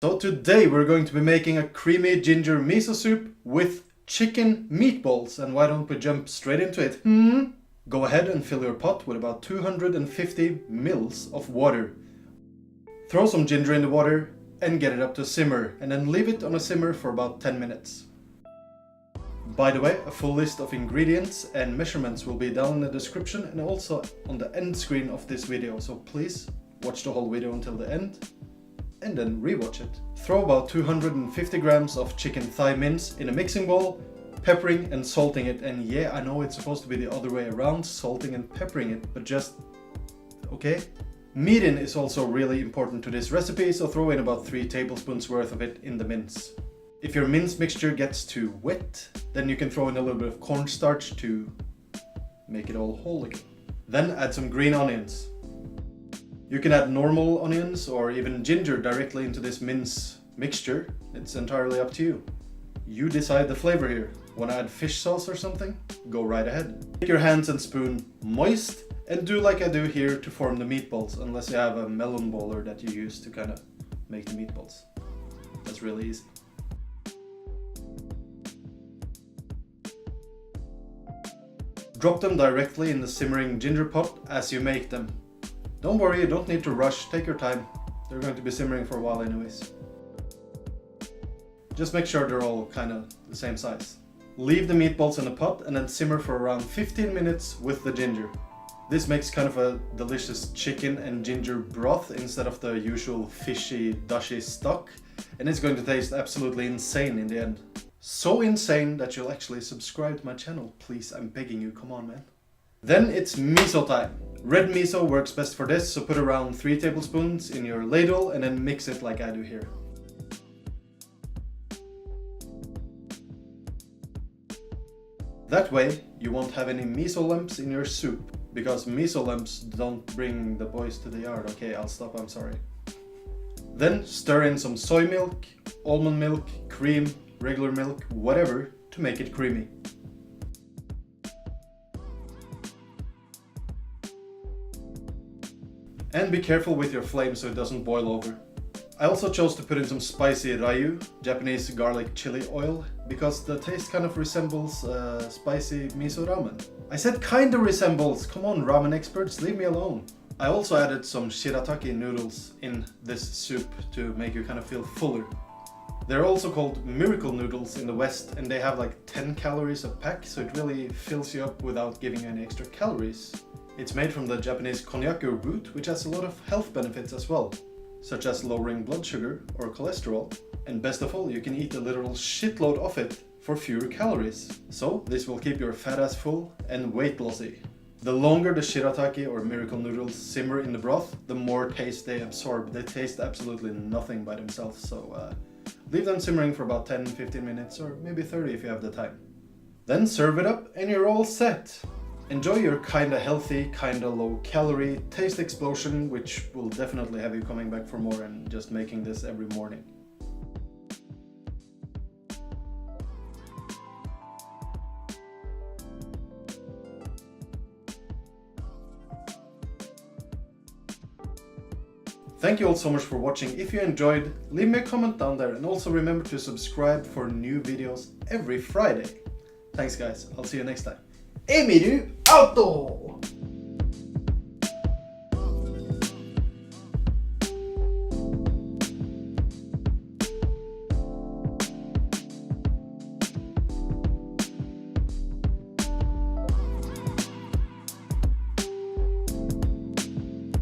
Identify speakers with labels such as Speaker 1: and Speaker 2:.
Speaker 1: So today we're going to be making a creamy ginger miso soup with chicken meatballs. And why don't we jump straight into it? Go ahead and fill your pot with about 250 mils of water. Throw some ginger in the water and get it up to simmer, and then leave it on a simmer for about 10 minutes. By the way, a full list of ingredients and measurements will be down in the description and also on the end screen of this video, so please watch the whole video until the end and then rewatch it. Throw about 250 grams of chicken thigh mince in a mixing bowl, peppering and salting it. And yeah, I know it's supposed to be the other way around, salting and peppering it, but just okay. Mirin is also really important to this recipe, so throw in about 3 tablespoons worth of it in the mince. If your mince mixture gets too wet, then you can throw in a little bit of cornstarch to make it all whole again. Then add some green onions. You can add normal onions or even ginger directly into this mince mixture. It's entirely up to you. You decide the flavor here. Want to add fish sauce or something? Go right ahead. Make your hands and spoon moist and do like I do here to form the meatballs, unless you have a melon baller that you use to kind of make the meatballs. That's really easy. Drop them directly in the simmering ginger pot as you make them. Don't worry, you don't need to rush, take your time. They're going to be simmering for a while anyways. Just make sure they're all kind of the same size. Leave the meatballs in the pot and then simmer for around 15 minutes with the ginger. This makes kind of a delicious chicken and ginger broth instead of the usual fishy, dushy stock, and it's going to taste absolutely insane in the end. So insane that you'll actually subscribe to my channel. Please, I'm begging you, come on man. Then it's miso time. Red miso works best for this, so put around 3 tablespoons in your ladle and then mix it like I do here. That way you won't have any miso lumps in your soup, because miso lumps don't bring the boys to the yard. Okay, I'll stop, I'm sorry. Then stir in some soy milk, almond milk, cream, regular milk, whatever, to make it creamy. And be careful with your flame so it doesn't boil over. I also chose to put in some spicy Rayu, Japanese garlic chili oil, because the taste kind of resembles spicy miso ramen. I said kinda resembles, come on ramen experts, leave me alone. I also added some Shirataki noodles in this soup to make you kind of feel fuller. They're also called Miracle noodles in the West, and they have like 10 calories a pack, so it really fills you up without giving you any extra calories. It's made from the Japanese konjaku root, which has a lot of health benefits as well, such as lowering blood sugar or cholesterol. And best of all, you can eat a literal shitload of it for fewer calories. So this will keep your fat ass full and weight lossy. The longer the Shirataki or Miracle noodles simmer in the broth, the more taste they absorb. They taste absolutely nothing by themselves, so leave them simmering for about 10-15 minutes or maybe 30 if you have the time. Then serve it up and you're all set. Enjoy your kinda healthy, kinda low calorie taste explosion, which will definitely have you coming back for more and just making this every morning. Thank you all so much for watching. If you enjoyed, leave me a comment down there and also remember to subscribe for new videos every Friday. Thanks guys, I'll see you next time. Emiru, out!